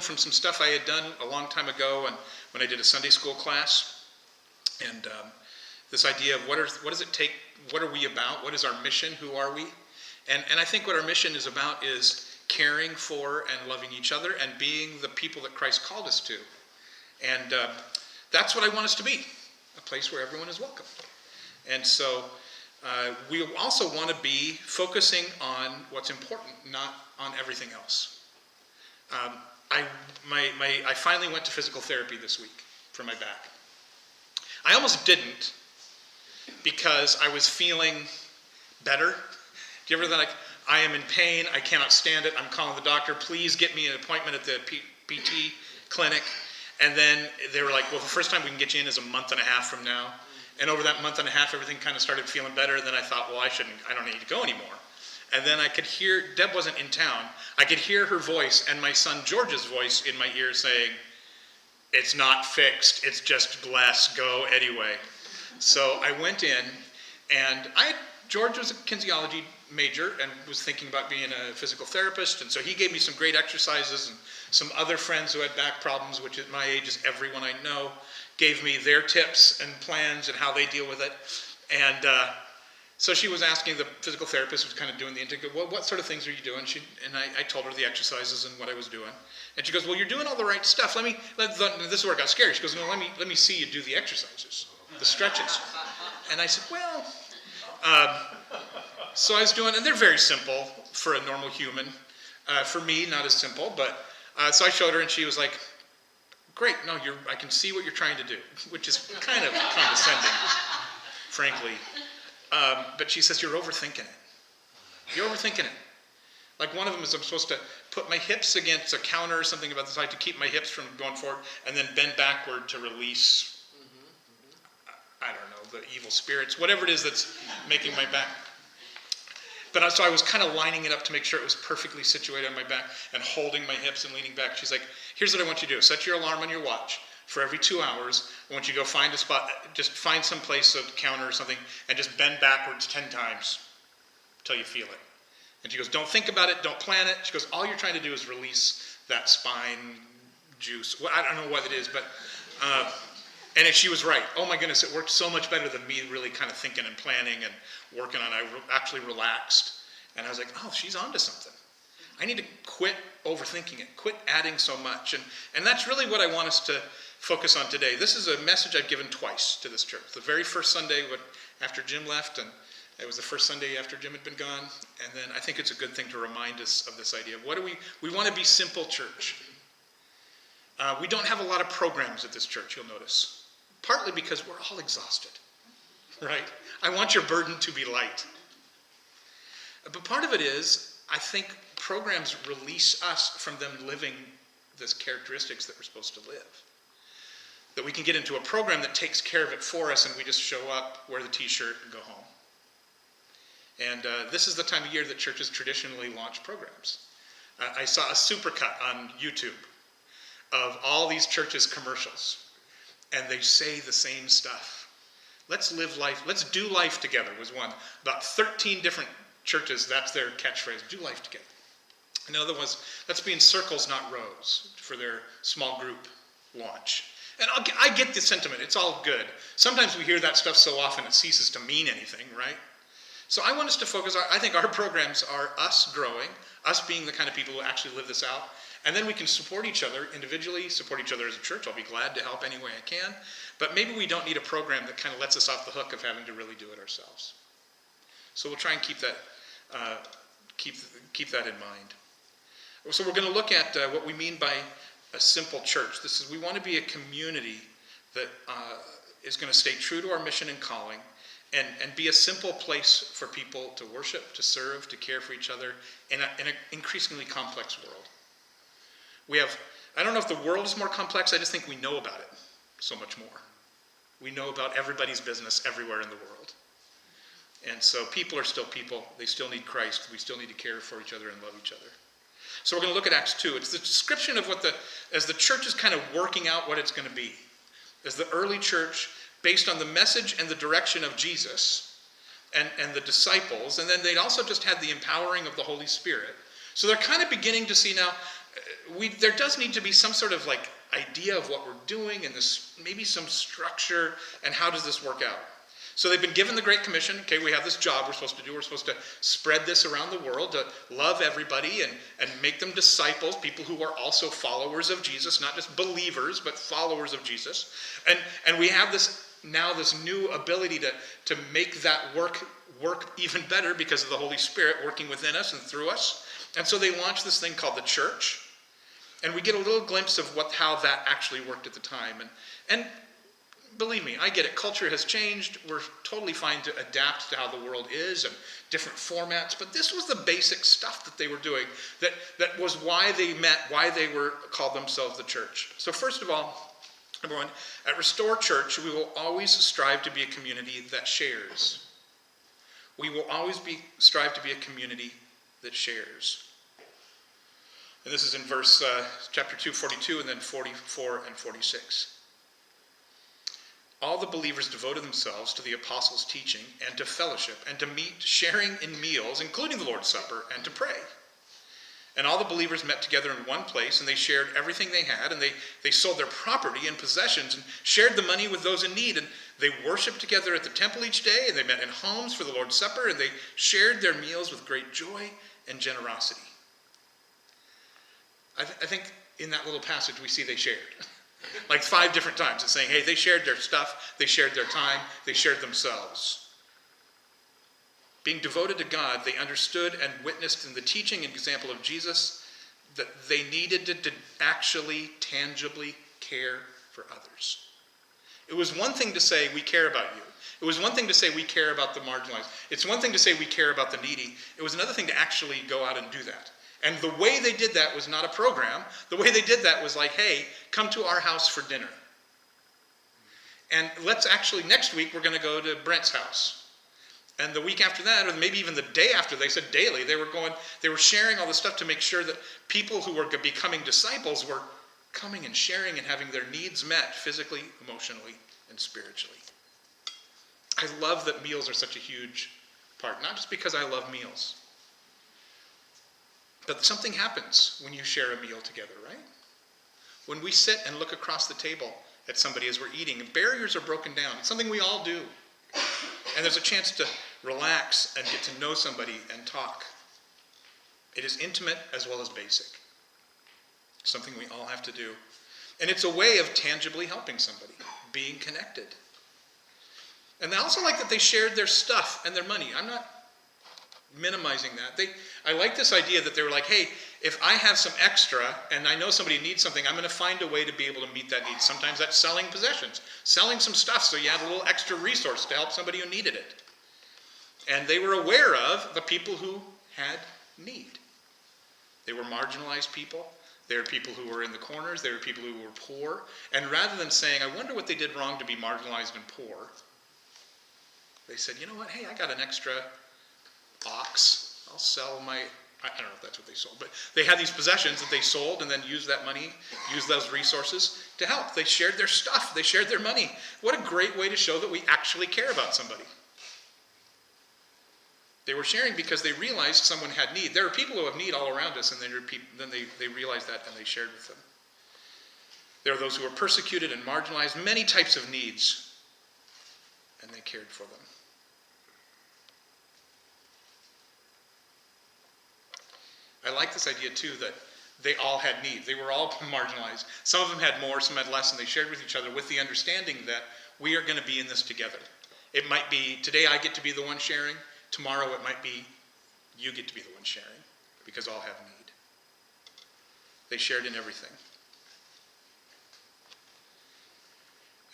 from some stuff I had done a long time ago and when I did a Sunday school class. And this idea of what does it take, what are we about, what is our mission, who are we? And I think what our mission is about is caring for and loving each other and being the people that Christ called us to. And that's what I want us to be, a place where everyone is welcome. And so we also want to be focusing on what's important, not on everything else. I finally went to physical therapy this week for my back. I almost didn't because I was feeling better. Do you ever think, like, I am in pain, I cannot stand it, I'm calling the doctor, please get me an appointment at the PT clinic. And then they were like, well, the first time we can get you in is a month and a half from now. And over that month and a half, everything kind of started feeling better. Then I thought, well, I don't need to go anymore. And then I could hear, Deb wasn't in town, I could hear her voice and my son George's voice in my ear saying, it's not fixed, it's just blessed, go anyway. So I went in, and George was a kinesiology major and was thinking about being a physical therapist, and so he gave me some great exercises, and some other friends who had back problems, which at my age is everyone I know, gave me their tips and plans and how they deal with it. And so she was asking, the physical therapist was kind of doing the intake, well, what sort of things are you doing? And I told her the exercises and what I was doing. And she goes, well, you're doing all the right stuff. This is where it got scary. She goes, no, let me see you do the exercises, the stretches. And I said, well, so I was doing, and they're very simple for a normal human. For me, not as simple, but so I showed her, and she was like, great, no, I can see what you're trying to do, which is kind of condescending, frankly. But she says, you're overthinking it. You're overthinking it. Like one of them is I'm supposed to put my hips against a counter or something about this, like to keep my hips from going forward, and then bend backward to release, I don't know, the evil spirits, whatever it is that's making my back. But so I was kind of lining it up to make sure it was perfectly situated on my back and holding my hips and leaning back. She's like, here's what I want you to do. Set your alarm on your watch. For every 2 hours, I want you to go find a spot, just find some place, a counter or something, and just bend backwards 10 times until you feel it. And she goes, don't think about it, don't plan it. She goes, all you're trying to do is release that spine juice. Well, I don't know what it is, but, and she was right. Oh my goodness, it worked so much better than me really kind of thinking and planning and working on it. I actually relaxed. And I was like, oh, she's onto something. I need to quit overthinking it, quit adding so much. And that's really what I want us to focus on today. This is a message I've given twice to this church. The very first Sunday after Jim left, and it was the first Sunday after Jim had been gone. And then I think it's a good thing to remind us of this idea. We want to be simple church. We don't have a lot of programs at this church, you'll notice. Partly because we're all exhausted, right? I want your burden to be light. But part of it is, I think programs release us from them living these characteristics that we're supposed to live. That we can get into a program that takes care of it for us and we just show up, wear the t-shirt, and go home. And this is the time of year that churches traditionally launch programs. I saw a supercut on YouTube of all these churches' commercials. And they say the same stuff. Let's live life, let's do life together was one. About 13 different churches, that's their catchphrase, do life together. Another was, let's be in circles, not rows, for their small group launch. And I get the sentiment, it's all good. Sometimes we hear that stuff so often it ceases to mean anything, right? So I want us to focus, I think our programs are us growing, us being the kind of people who actually live this out, and then we can support each other individually, support each other as a church. I'll be glad to help any way I can, but maybe we don't need a program that kind of lets us off the hook of having to really do it ourselves. So we'll try and keep that in mind. So we're going to look at what we mean by a simple church. We want to be a community that is going to stay true to our mission and calling, and be a simple place for people to worship, to serve, to care for each other in an increasingly complex world. I don't know if the world is more complex, I just think we know about it so much more. We know about everybody's business everywhere in the world. And so people are still people, they still need Christ, we still need to care for each other and love each other. So we're going to look at Acts 2. It's the description of as the church is kind of working out what it's going to be. As the early church, based on the message and the direction of Jesus and the disciples, and then they'd also just had the empowering of the Holy Spirit. So they're kind of beginning to see now, there does need to be some sort of like idea of what we're doing and this maybe some structure and how does this work out. So they've been given the Great Commission. Okay, we have this job we're supposed to do. We're supposed to spread this around the world, to love everybody and make them disciples, people who are also followers of Jesus, not just believers, but followers of Jesus. And we have this new ability to make that work even better because of the Holy Spirit working within us and through us. And so they launched this thing called the church. And we get a little glimpse of how that actually worked at the time. And believe me, I get it. Culture has changed. We're totally fine to adapt to how the world is and different formats. But this was the basic stuff that they were doing. That was why they met, why they called themselves the church. So first of all, everyone, at Restore Church, we will always strive to be a community that shares. We will always strive to be a community that shares. And this is in chapter 2, 42, and then 44 and 46. All the believers devoted themselves to the apostles' teaching and to fellowship and to meet, sharing in meals, including the Lord's Supper, and to pray. And all the believers met together in one place, and they shared everything they had, and they sold their property and possessions and shared the money with those in need. And they worshiped together at the temple each day, and they met in homes for the Lord's Supper, and they shared their meals with great joy and generosity. I think in that little passage we see they shared. Like 5 different times. It's saying, hey, they shared their stuff, they shared their time, they shared themselves. Being devoted to God, they understood and witnessed in the teaching and example of Jesus that they needed to actually, tangibly care for others. It was one thing to say, we care about you. It was one thing to say, we care about the marginalized. It's one thing to say, we care about the needy. It was another thing to actually go out and do that. And the way they did that was not a program. The way they did that was like, hey, come to our house for dinner. And next week, we're going to go to Brent's house. And the week after that, or maybe even the day after, they said daily, they were sharing all this stuff to make sure that people who were becoming disciples were coming and sharing and having their needs met physically, emotionally, and spiritually. I love that meals are such a huge part, not just because I love meals. But something happens when you share a meal together, right? When we sit and look across the table at somebody as we're eating, barriers are broken down. It's something we all do. And there's a chance to relax and get to know somebody and talk. It is intimate as well as basic. Something we all have to do. And it's a way of tangibly helping somebody, being connected. And I also like that they shared their stuff and their money. I'm not minimizing that. I like this idea that they were like, hey, if I have some extra and I know somebody needs something, I'm going to find a way to be able to meet that need. Sometimes that's selling possessions, selling some stuff so you have a little extra resource to help somebody who needed it. And they were aware of the people who had need. They were marginalized people. They were people who were in the corners. They were people who were poor. And rather than saying, I wonder what they did wrong to be marginalized and poor, they said, you know what, hey, I got an extra ox. I'll sell my, I don't know if that's what they sold, but they had these possessions that they sold and then used that money, used those resources to help. They shared their stuff. They shared their money. What a great way to show that we actually care about somebody. They were sharing because they realized someone had need. There are people who have need all around us, and then they realized that and they shared with them. There are those who are persecuted and marginalized, many types of needs, and they cared for them. I like this idea, too, that they all had needs. They were all marginalized. Some of them had more, some had less, and they shared with each other with the understanding that we are going to be in this together. It might be, today I get to be the one sharing. Tomorrow it might be, you get to be the one sharing, because all have need. They shared in everything.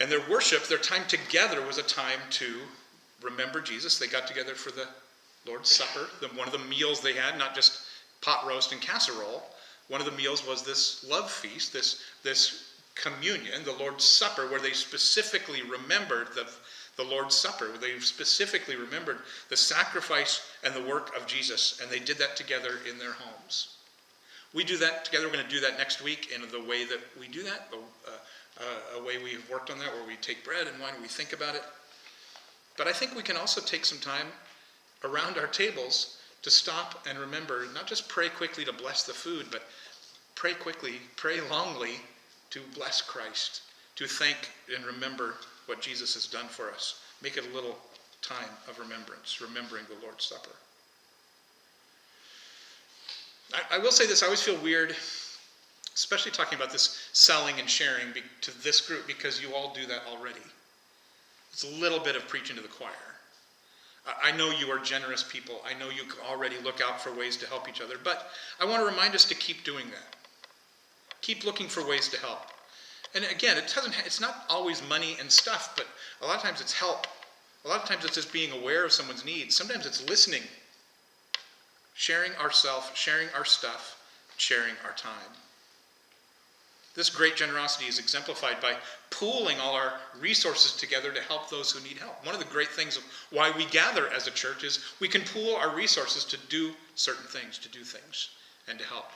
And their worship, their time together was a time to remember Jesus. They got together for the Lord's Supper, one of the meals they had, not just pot roast and casserole. One of the meals was this love feast, this communion, the Lord's Supper, where they specifically remembered the Lord's Supper, where they specifically remembered the sacrifice and the work of Jesus, and they did that together in their homes. We do that together. We're going to do that next week in the way that we do that, a way we've worked on that, where we take bread and wine and we think about it. But I think we can also take some time around our tables to stop and remember, not just pray quickly to bless the food, but pray quickly, pray longly to bless Christ, to thank and remember what Jesus has done for us. Make it a little time of remembrance, remembering the Lord's Supper. I will say this, I always feel weird, especially talking about this selling and sharing to this group, because you all do that already. It's a little bit of preaching to the choir. I know you are generous people. I know you already look out for ways to help each other, but I want to remind us to keep doing that. Keep looking for ways to help. And again, it's not always money and stuff, but a lot of times it's help. A lot of times it's just being aware of someone's needs. Sometimes it's listening, sharing ourselves, sharing our stuff, sharing our time. This great generosity is exemplified by pooling all our resources together to help those who need help. One of the great things of why we gather as a church is we can pool our resources to do certain things, to do things, and to help.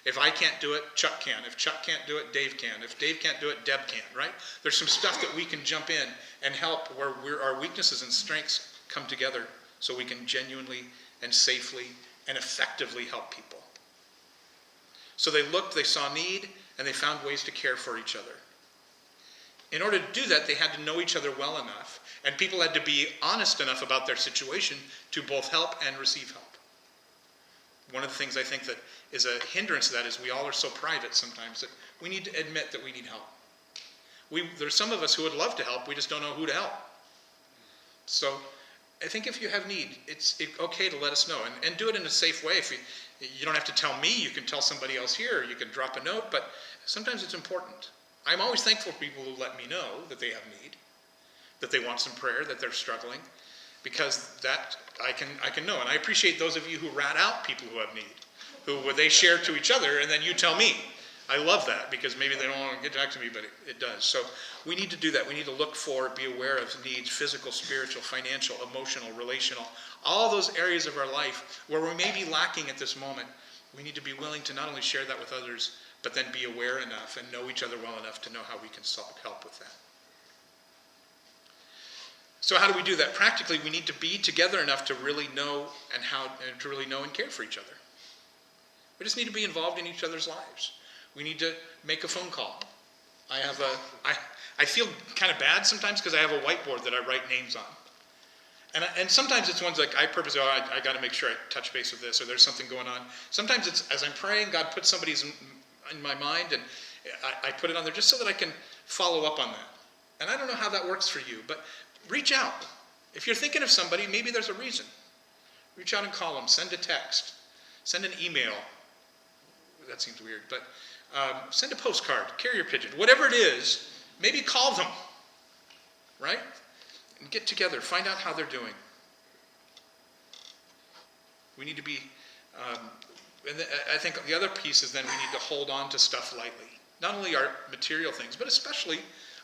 If I can't do it, Chuck can. If Chuck can't do it, Dave can. If Dave can't do it, Deb can, right? There's some stuff that we can jump in and help where our weaknesses and strengths come together so we can genuinely and safely and effectively help people. So they looked, they saw need, and they found ways to care for each other. In order to do that, they had to know each other well enough, and people had to be honest enough about their situation to both help and receive help. One of the things I think that is a hindrance to that is we all are so private sometimes that we need to admit that we need help. There's some of us who would love to help, we just don't know who to help. So I think if you have need, it's okay to let us know, and do it in a safe way. If you don't have to tell me, you can tell somebody else here, you can drop a note, but sometimes it's important. I'm always thankful for people who let me know that they have need, that they want some prayer, that they're struggling, because that I can know. And I appreciate those of you who rat out people who have need, who they share to each other, and then you tell me. I love that, because maybe they don't want to get back to me, but it does. So we need to do that. We need to look for, be aware of needs, physical, spiritual, financial, emotional, relational, all those areas of our life where we may be lacking at this moment. We need to be willing to not only share that with others, but then be aware enough and know each other well enough to know how we can help with that. So how do we do that? Practically, we need to be together enough to really know and care for each other. We just need to be involved in each other's lives. We need to make a phone call. I feel kind of bad sometimes because I have a whiteboard that I write names on. And sometimes it's ones like I purposely, I got to make sure I touch base with this, or there's something going on. Sometimes it's as I'm praying, God puts somebody's in my mind, and I put it on there just so that I can follow up on that. And I don't know how that works for you, but reach out. If you're thinking of somebody, maybe there's a reason. Reach out and call them, send a text, send an email. That seems weird, but send a postcard, carrier pigeon, whatever it is, maybe call them, right? And get together, find out how they're doing. We need to be, and I think the other piece is then we need to hold on to stuff lightly. Not only our material things, but especially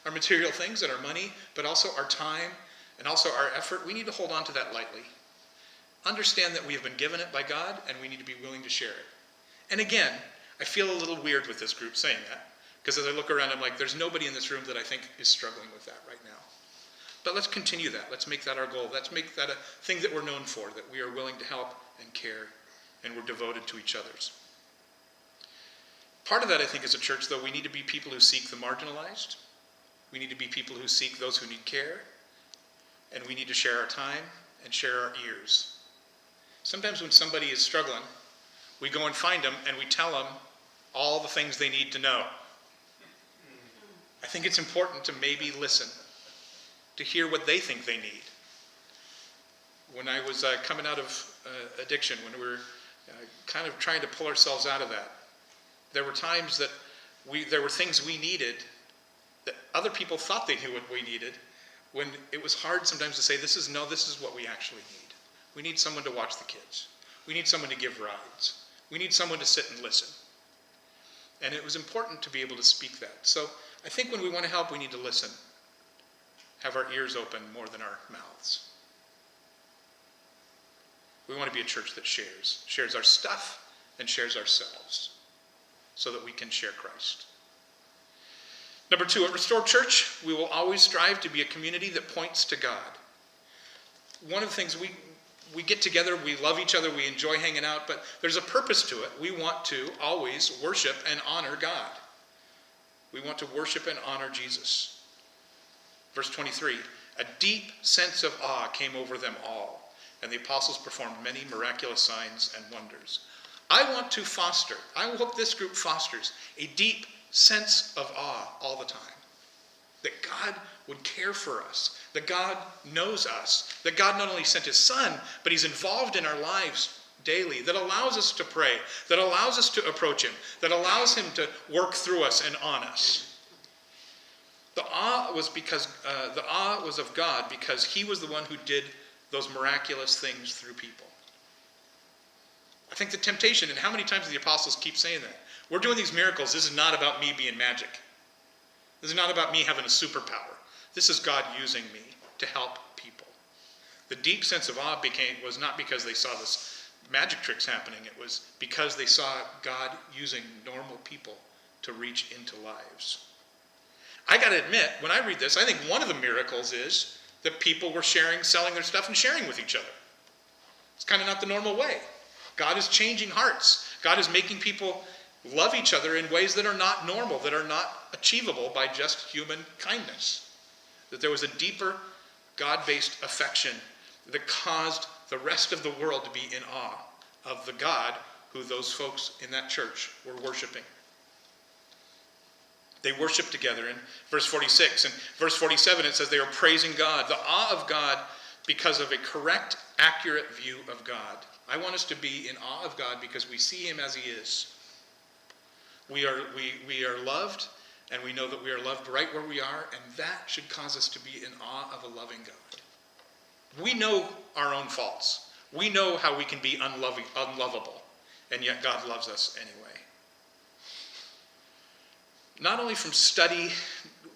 our material things and our money, but also our time and also our effort. We need to hold on to that lightly. Understand that we have been given it by God, and we need to be willing to share it. And again, I feel a little weird with this group saying that, because as I look around, I'm like, there's nobody in this room that I think is struggling with that right now. But let's continue that. Let's make that our goal. Let's make that a thing that we're known for, that we are willing to help and care, and we're devoted to each other's. Part of that, I think, as a church, though, we need to be people who seek the marginalized. We need to be people who seek those who need care. And we need to share our time and share our ears. Sometimes when somebody is struggling, we go and find them and we tell them all the things they need to know. I think it's important to maybe listen, to hear what they think they need. When I was coming out of addiction, when we were kind of trying to pull ourselves out of that, there were times that there were things we needed that other people thought they knew what we needed, when it was hard sometimes to say, this is what we actually need. We need someone to watch the kids. We need someone to give rides. We need someone to sit and listen. And it was important to be able to speak that. So I think when we want to help, we need to listen. Have our ears open more than our mouths. We want to be a church that shares our stuff and shares ourselves so that we can share Christ. Number 2, at Restored Church, we will always strive to be a community that points to God. One of the things we get together, we love each other, we enjoy hanging out, but there's a purpose to it. We want to always worship and honor God. We want to worship and honor Jesus. Verse 23, a deep sense of awe came over them all, and the apostles performed many miraculous signs and wonders. I want to foster, I hope this group fosters a deep sense of awe all the time. That God would care for us, that God knows us, that God not only sent his Son, but he's involved in our lives daily, that allows us to pray, that allows us to approach him, that allows him to work through us and on us. The awe was of God because he was the one who did those miraculous things through people. I think the temptation, and how many times do the apostles keep saying that? We're doing these miracles. This is not about me being magic. This is not about me having a superpower. This is God using me to help people. The deep sense of awe was not because they saw this magic tricks happening. It was because they saw God using normal people to reach into lives. I got to admit, when I read this, I think one of the miracles is that people were selling their stuff and sharing with each other. It's kind of not the normal way. God is changing hearts. God is making people love each other in ways that are not normal, that are not achievable by just human kindness. That there was a deeper God-based affection that caused the rest of the world to be in awe of the God who those folks in that church were worshiping. They worshiped together in verse 46. And verse 47 it says they were praising God. The awe of God because of a correct, accurate view of God. I want us to be in awe of God because we see him as he is. We are loved, and we know that we are loved right where we are, and that should cause us to be in awe of a loving God. We know our own faults. We know how we can be unlovable, and yet God loves us anyway. Not only from study,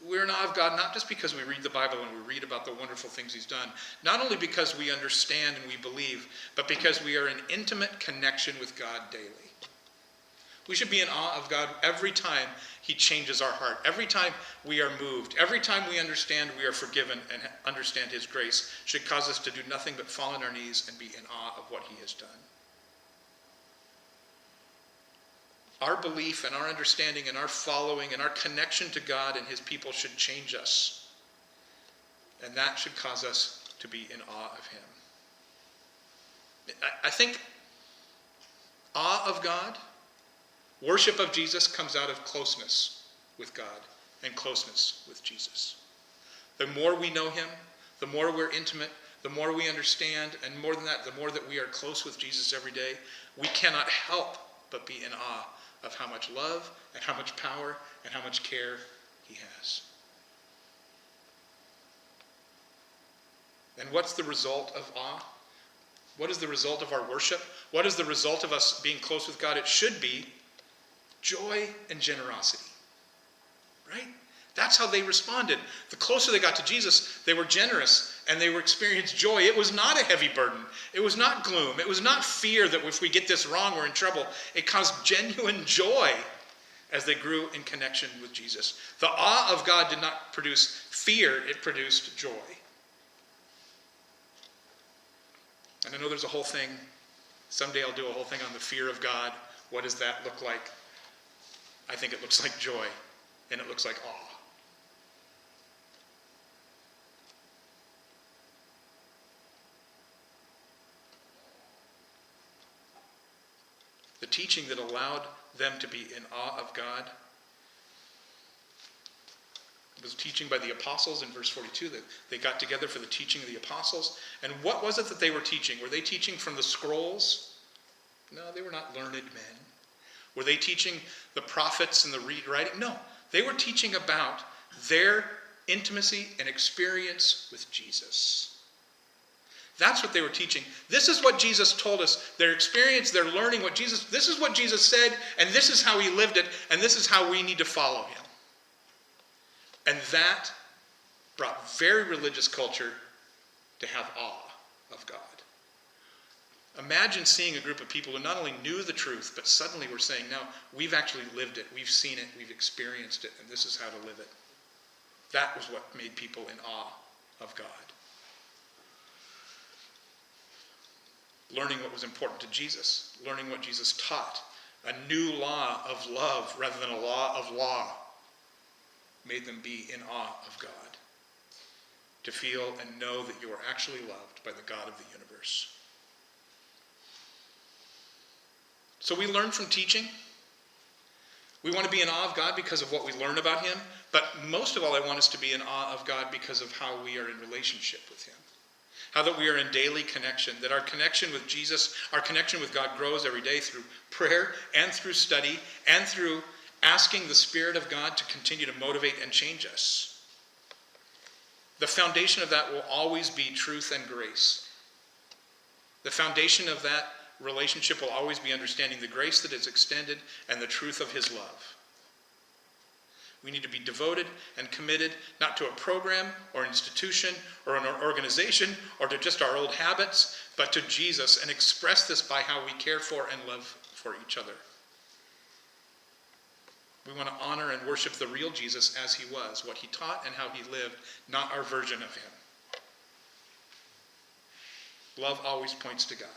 we're in awe of God, not just because we read the Bible and we read about the wonderful things he's done, not only because we understand and we believe, but because we are in intimate connection with God daily. We should be in awe of God every time he changes our heart, every time we are moved, every time we understand we are forgiven and understand his grace should cause us to do nothing but fall on our knees and be in awe of what he has done. Our belief and our understanding and our following and our connection to God and his people should change us. And that should cause us to be in awe of him. I think awe of God, worship of Jesus comes out of closeness with God and closeness with Jesus. The more we know him, the more we're intimate, the more we understand, and more than that, the more that we are close with Jesus every day, we cannot help but be in awe of how much love and how much power and how much care he has. And what's the result of awe? What is the result of our worship? What is the result of us being close with God? It should be joy and generosity, right? That's how they responded. The closer they got to Jesus, they were generous and they experienced joy. It was not a heavy burden. It was not gloom. It was not fear that if we get this wrong, we're in trouble. It caused genuine joy as they grew in connection with Jesus. The awe of God did not produce fear. It produced joy. And I know there's a whole thing. Someday I'll do a whole thing on the fear of God. What does that look like? I think it looks like joy, and it looks like awe. The teaching that allowed them to be in awe of God was teaching by the apostles in verse 42, that they got together for the teaching of the apostles. And what was it that they were teaching? Were they teaching from the scrolls? No, they were not learned men. Were they teaching the prophets and the writing? No, they were teaching about their intimacy and experience with Jesus. That's what they were teaching. This is what Jesus told us. Their experience, their learning this is what Jesus said, and this is how he lived it, and this is how we need to follow him. And that brought very religious culture to have awe of God. Imagine seeing a group of people who not only knew the truth, but suddenly were saying, no, we've actually lived it, we've seen it, we've experienced it, and this is how to live it. That was what made people in awe of God. learning what was important to Jesus, learning what Jesus taught, a new law of love rather than a law of law, made them be in awe of God, to feel and know that you are actually loved by the God of the universe. So we learn from teaching. We want to be in awe of God because of what we learn about him, but most of all, I want us to be in awe of God because of how we are in relationship with him. How that we are in daily connection, that our connection with Jesus, our connection with God grows every day through prayer and through study and through asking the Spirit of God to continue to motivate and change us. The foundation of that will always be truth and grace. The foundation of that relationship will always be understanding the grace that is extended and the truth of his love. We need to be devoted and committed not to a program or institution or an organization or to just our old habits, but to Jesus, and express this by how we care for and love for each other. We want to honor and worship the real Jesus as he was, what he taught and how he lived, not our version of him. Love always points to God.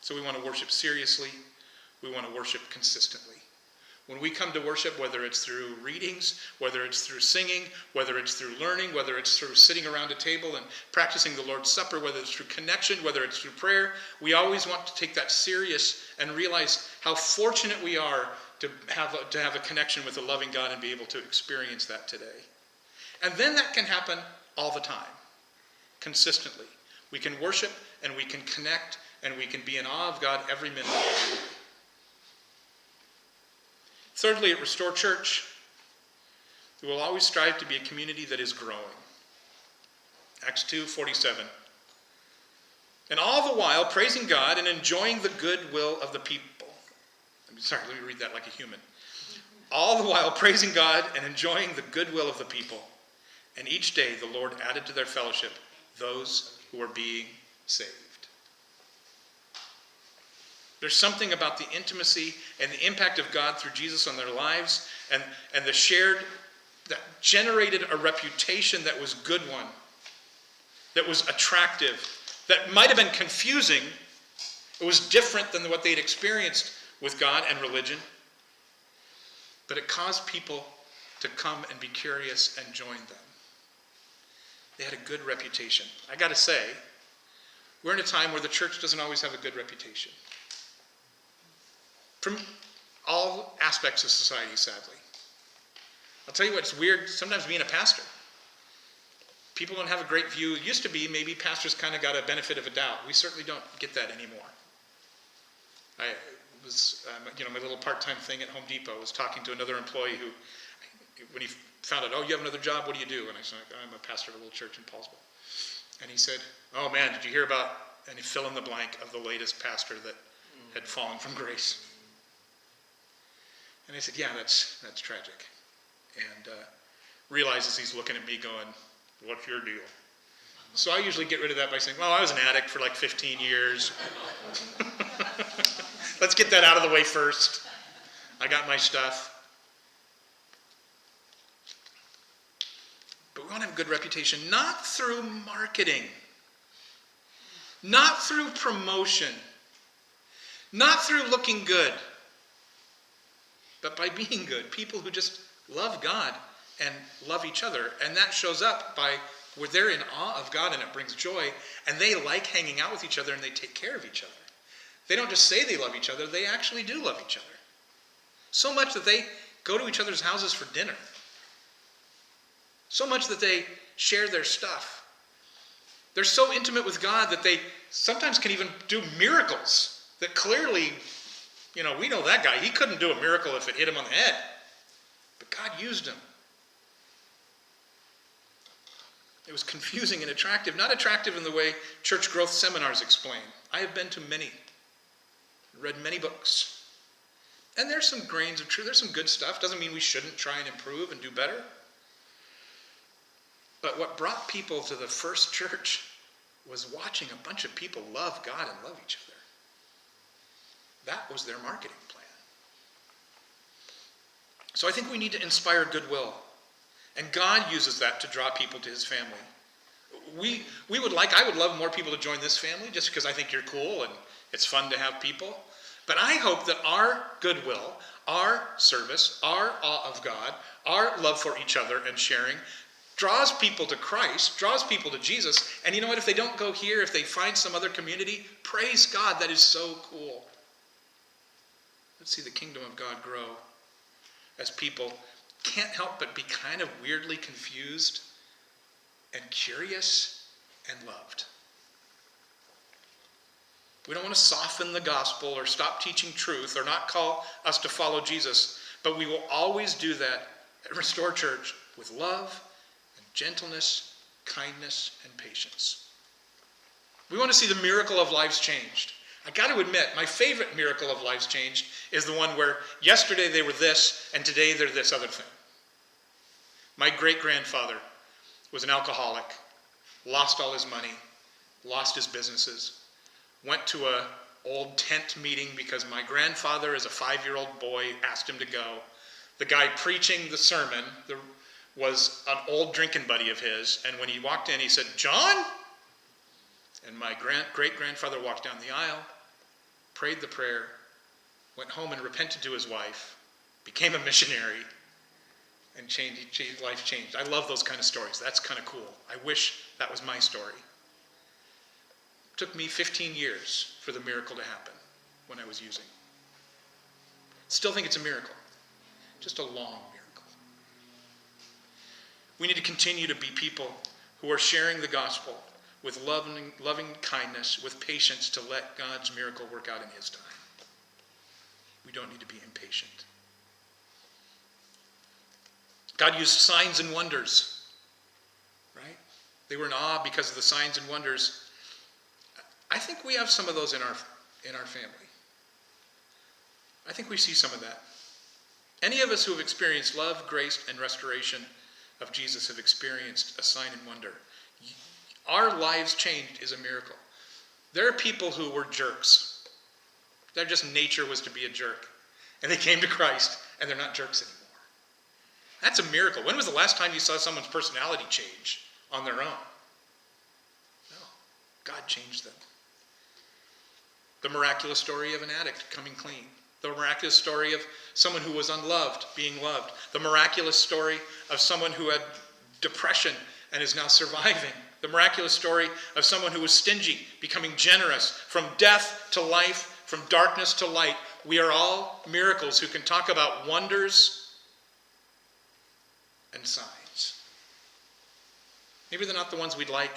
So we want to worship seriously. We want to worship consistently. When we come to worship, whether it's through readings, whether it's through singing, whether it's through learning, whether it's through sitting around a table and practicing the Lord's Supper, whether it's through connection, whether it's through prayer, we always want to take that serious and realize how fortunate we are to have a connection with a loving God and be able to experience that today. And then that can happen all the time, consistently. We can worship and we can connect and we can be in awe of God every minute of every day. Thirdly, at Restore Church, we will always strive to be a community that is growing. Acts 2:47. And all the while praising God and enjoying the goodwill of the people. Let me read that like a human. All the while praising God and enjoying the goodwill of the people. And each day the Lord added to their fellowship those who were being saved. There's something about the intimacy and the impact of God through Jesus on their lives and the shared, that generated a reputation that was good one, that was attractive, that might have been confusing. It was different than what they'd experienced with God and religion. But it caused people to come and be curious and join them. They had a good reputation. I got to say, we're in a time where the church doesn't always have a good reputation. From all aspects of society, sadly. I'll tell you what's weird, sometimes being a pastor. People don't have a great view. It used to be maybe pastors kind of got a benefit of a doubt. We certainly don't get that anymore. I was, my little part-time thing at Home Depot, was talking to another employee who, when he found out, oh, you have another job, what do you do? And I said, I'm a pastor of a little church in Paulsville. And he said, oh man, did you hear about, and he fill in the blank of the latest pastor that had fallen from grace. And I said, yeah, that's tragic. And realizes he's looking at me going, what's your deal? So I usually get rid of that by saying, well, I was an addict for like 15 years. Let's get that out of the way first. I got my stuff. But we want to have a good reputation, not through marketing, not through promotion, not through looking good, but by being good. People who just love God and love each other. And that shows up by where they're in awe of God and it brings joy. And they like hanging out with each other and they take care of each other. They don't just say they love each other, they actually do love each other. So much that they go to each other's houses for dinner. So much that they share their stuff. They're so intimate with God that they sometimes can even do miracles that clearly, we know that guy. He couldn't do a miracle if it hit him on the head. But God used him. It was confusing and attractive. Not attractive in the way church growth seminars explain. I have been to many. Read many books. And there's some grains of truth. There's some good stuff. Doesn't mean we shouldn't try and improve and do better. But what brought people to the first church was watching a bunch of people love God and love each other. That was their marketing plan. So I think we need to inspire goodwill. And God uses that to draw people to his family. I would love more people to join this family just because I think you're cool and it's fun to have people. But I hope that our goodwill, our service, our awe of God, our love for each other and sharing draws people to Christ, draws people to Jesus. And you know what? If they don't go here, if they find some other community, praise God, that is so cool. Let's see the kingdom of God grow as people can't help but be kind of weirdly confused and curious and loved. We don't want to soften the gospel or stop teaching truth or not call us to follow Jesus, but we will always do that at Restore Church with love and gentleness, kindness, and patience. We want to see the miracle of lives changed. I got to admit, my favorite miracle of lives changed is the one where yesterday they were this and today they're this other thing. My great-grandfather was an alcoholic, lost all his money, lost his businesses, went to an old tent meeting because my grandfather, as a 5-year-old boy, asked him to go. The guy preaching the sermon was an old drinking buddy of his, and when he walked in, he said, "John?" And my great-grandfather walked down the aisle, prayed the prayer, went home and repented to his wife, became a missionary, and life changed. I love those kind of stories. That's kind of cool. I wish that was my story. It took me 15 years for the miracle to happen when I was using. Still think it's a miracle. Just a long miracle. We need to continue to be people who are sharing the gospel with loving kindness, with patience to let God's miracle work out in his time. We don't need to be impatient. God used signs and wonders, right? They were in awe because of the signs and wonders. I think we have some of those in our family. I think we see some of that. Any of us who have experienced love, grace, and restoration of Jesus have experienced a sign and wonder. Our lives changed is a miracle. There are people who were jerks. Their just nature was to be a jerk. And they came to Christ, and they're not jerks anymore. That's a miracle. When was the last time you saw someone's personality change on their own? No. God changed them. The miraculous story of an addict coming clean. The miraculous story of someone who was unloved being loved. The miraculous story of someone who had depression and is now surviving. The miraculous story of someone who was stingy becoming generous. From death to life, from darkness to light. We are all miracles who can talk about wonders and signs. Maybe they're not the ones we'd like.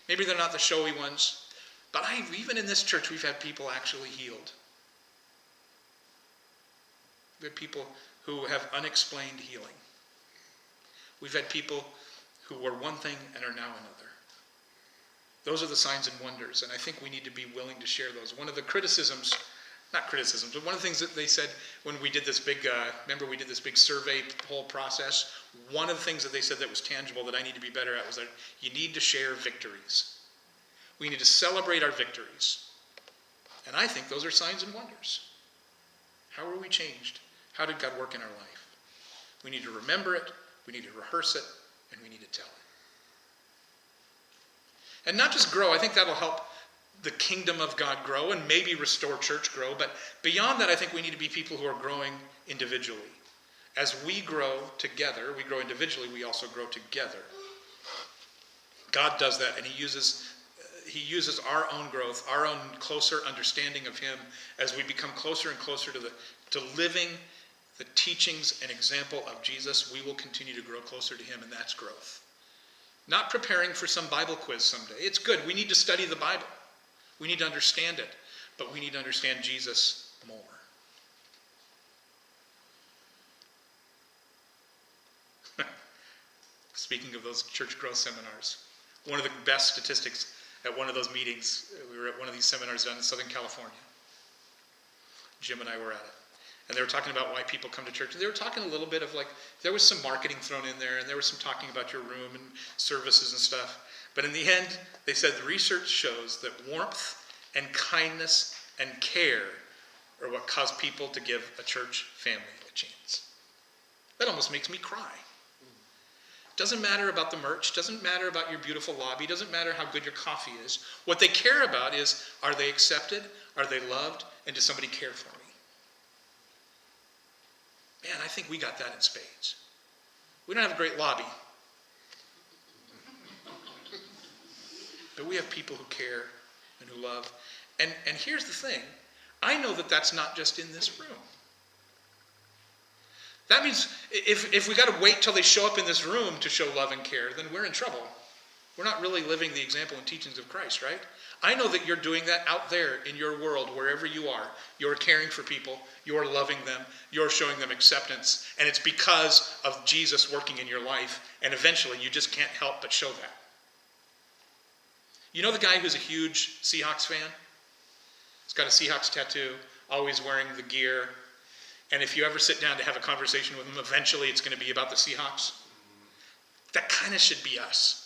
Maybe they're not the showy ones. But even in this church, we've had people actually healed. We've had people who have unexplained healing. We've had people who were one thing and are now another. Those are the signs and wonders, and I think we need to be willing to share those. One of the criticisms, not criticisms, but one of the things that they said when we did this big, remember we did this big survey poll process? One of the things that they said that was tangible that I need to be better at was that you need to share victories. We need to celebrate our victories. And I think those are signs and wonders. How were we changed? How did God work in our life? We need to remember it, we need to rehearse it, and we need to tell it. And not just grow, I think that'll help the kingdom of God grow and maybe Restore Church grow, but beyond that I think we need to be people who are growing individually. As we grow together, we grow individually, we also grow together. God does that, and he uses our own growth, our own closer understanding of him as we become closer and closer to living the teachings and example of Jesus. We will continue to grow closer to him, and that's growth. Not preparing for some Bible quiz someday. It's good. We need to study the Bible. We need to understand it, but we need to understand Jesus more. Speaking of those church growth seminars, one of the best statistics at one of those meetings, we were at one of these seminars down in Southern California. Jim and I were at it. And they were talking about why people come to church. And they were talking a little bit of there was some marketing thrown in there, and there was some talking about your room and services and stuff. But in the end, they said the research shows that warmth and kindness and care are what cause people to give a church family a chance. That almost makes me cry. Doesn't matter about the merch, doesn't matter about your beautiful lobby, doesn't matter how good your coffee is. What they care about is, are they accepted? Are they loved? And does somebody care for me? Man, I think we got that in spades. We don't have a great lobby. But we have people who care and who love. And here's the thing. I know that that's not just in this room. That means if we got to wait till they show up in this room to show love and care, then we're in trouble. We're not really living the example and teachings of Christ, right? I know that you're doing that out there in your world, wherever you are. You're caring for people. You're loving them. You're showing them acceptance. And it's because of Jesus working in your life. And eventually, you just can't help but show that. You know the guy who's a huge Seahawks fan? He's got a Seahawks tattoo, always wearing the gear. And if you ever sit down to have a conversation with him, eventually it's going to be about the Seahawks. That kind of should be us.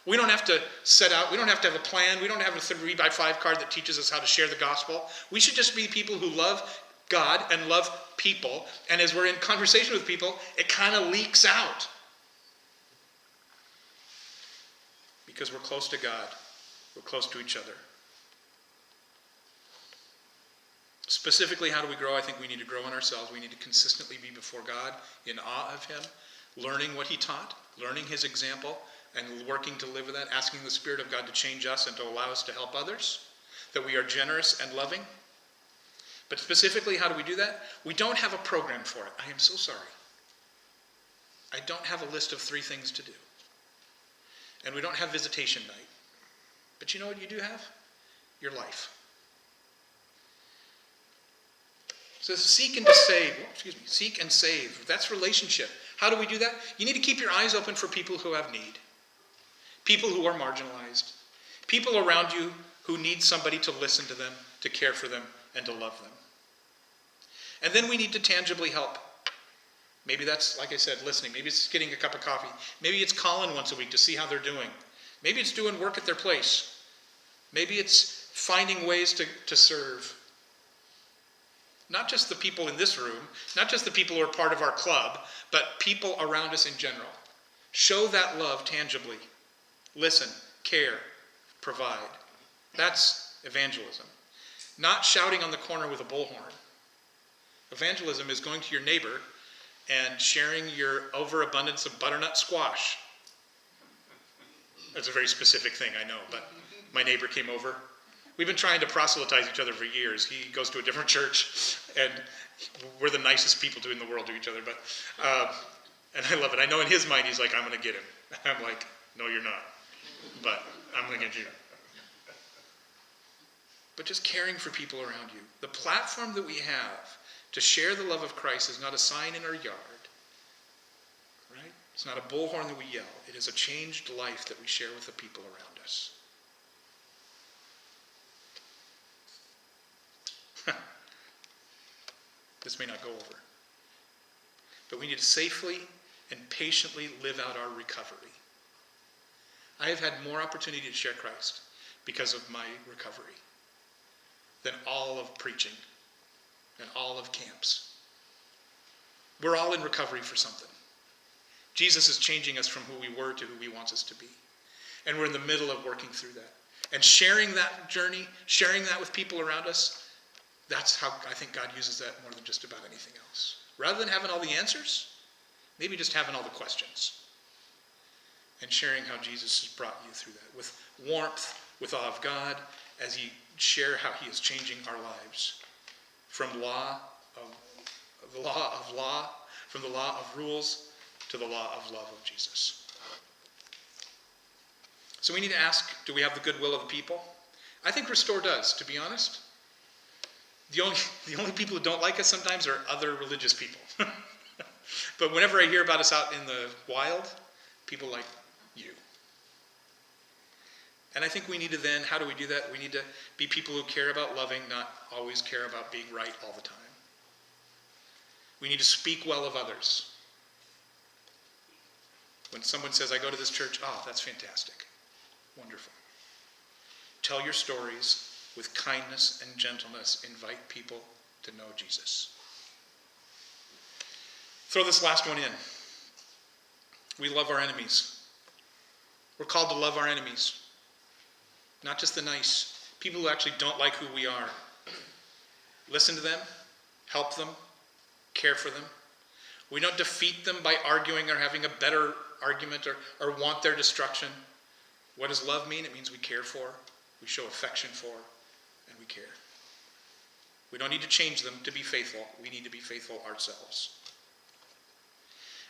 We don't have to set out, we don't have to have a plan, we don't have a 3x5 card that teaches us how to share the gospel. We should just be people who love God and love people. And as we're in conversation with people, it kind of leaks out. Because we're close to God. We're close to each other. Specifically, how do we grow? I think we need to grow in ourselves. We need to consistently be before God, in awe of him, learning what he taught, learning his example, and working to live with that, asking the Spirit of God to change us and to allow us to help others, that we are generous and loving. But specifically, how do we do that? We don't have a program for it. I am so sorry. I don't have a list of 3 things to do. And we don't have visitation night. But you know what you do have? Your life. It says seek and to save. Seek and save. That's relationship. How do we do that? You need to keep your eyes open for people who have need. People who are marginalized. People around you who need somebody to listen to them, to care for them, and to love them. And then we need to tangibly help. Maybe that's, like I said, listening. Maybe it's getting a cup of coffee. Maybe it's calling once a week to see how they're doing. Maybe it's doing work at their place. Maybe it's finding ways to serve. Not just the people in this room, not just the people who are part of our club, but people around us in general. Show that love tangibly. Listen, care, provide. That's evangelism. Not shouting on the corner with a bullhorn. Evangelism is going to your neighbor and sharing your overabundance of butternut squash. That's a very specific thing, I know, but my neighbor came over. We've been trying to proselytize each other for years. He goes to a different church, and we're the nicest people in the world to each other. But and I love it. I know in his mind, he's like, I'm going to get him. I'm like, no, you're not. But I'm going to get you. But just caring for people around you. The platform that we have to share the love of Christ is not a sign in our yard. Right? It's not a bullhorn that we yell. It is a changed life that we share with the people around us. This may not go over. But we need to safely and patiently live out our recovery. I have had more opportunity to share Christ because of my recovery than all of preaching and all of camps. We're all in recovery for something. Jesus is changing us from who we were to who he wants us to be. And we're in the middle of working through that. And sharing that journey, sharing that with people around us, that's how I think God uses that more than just about anything else. Rather than having all the answers, maybe just having all the questions. And sharing how Jesus has brought you through that with warmth, with awe of God, as you share how he is changing our lives. From the law of rules, to the law of love of Jesus. So we need to ask, do we have the goodwill of the people? I think Restore does, to be honest. The only people who don't like us sometimes are other religious people. But whenever I hear about us out in the wild, people like you. And I think we need to then, how do we do that? We need to be people who care about loving, not always care about being right all the time. We need to speak well of others. When someone says, I go to this church, oh, that's fantastic. Wonderful. Tell your stories with kindness and gentleness. Invite people to know Jesus. Throw this last one in. We love our enemies. We're called to love our enemies. Not just the nice, people who actually don't like who we are. Listen to them, help them, care for them. We don't defeat them by arguing or having a better argument or want their destruction. What does love mean? It means we care for, we show affection for, and we care. We don't need to change them to be faithful. We need to be faithful ourselves.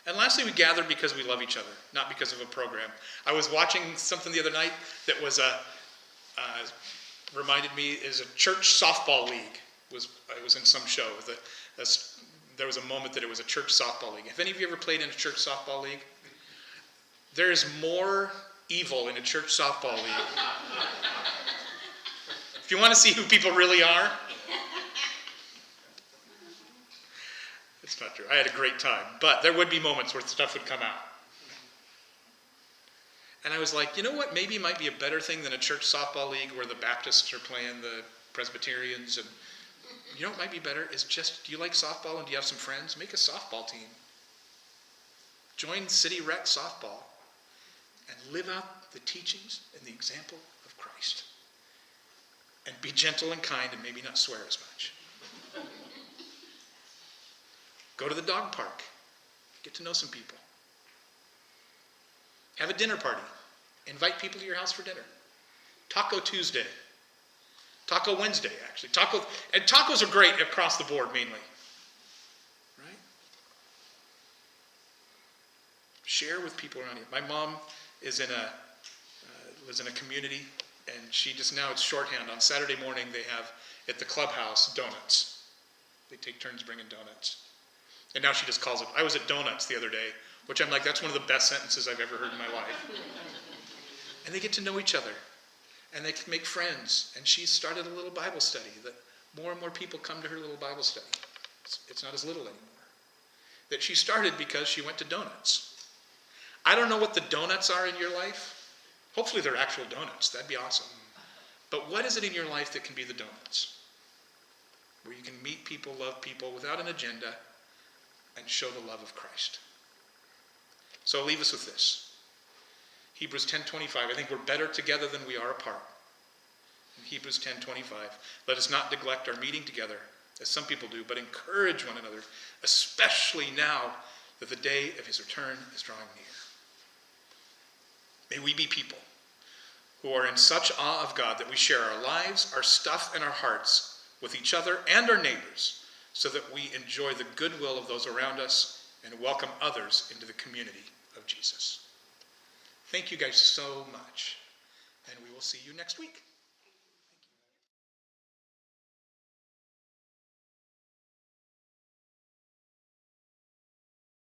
And lastly, we gather because we love each other, not because of a program. I was watching something the other night that was reminded me is a church softball league. It was in some show. There was a moment that it was a church softball league. Have any of you ever played in a church softball league? There is more evil in a church softball league. If you want to see who people really are, it's not true. I had a great time. But there would be moments where stuff would come out. And I was like, you know what? Maybe it might be a better thing than a church softball league where the Baptists are playing the Presbyterians. And you know what might be better is just, do you like softball and do you have some friends? Make a softball team. Join City Rec Softball and live out the teachings and the example of Christ. And be gentle and kind and maybe not swear as much. Go to the dog park. Get to know some people. Have a dinner party. Invite people to your house for dinner. Taco Tuesday. Taco Wednesday, actually. Tacos are great across the board, mainly. Right? Share with people around you. My mom is lives in a community, and it's shorthand. On Saturday morning, they have, at the clubhouse, donuts. They take turns bringing donuts. And now she just calls it, I was at Donuts the other day, which I'm like, that's one of the best sentences I've ever heard in my life. And they get to know each other. And they can make friends. And she's started a little Bible study that more and more people come to her little Bible study. It's not as little anymore. That she started because she went to Donuts. I don't know what the donuts are in your life. Hopefully they're actual donuts. That'd be awesome. But what is it in your life that can be the donuts? Where you can meet people, love people without an agenda, and show the love of Christ. So I'll leave us with this. Hebrews 10:25. I think we're better together than we are apart. In Hebrews 10:25, let us not neglect our meeting together, as some people do, but encourage one another, especially now that the day of his return is drawing near. May we be people who are in such awe of God that we share our lives, our stuff, and our hearts with each other and our neighbors, so that we enjoy the goodwill of those around us and welcome others into the community of Jesus. Thank you guys so much, and we will see you next week.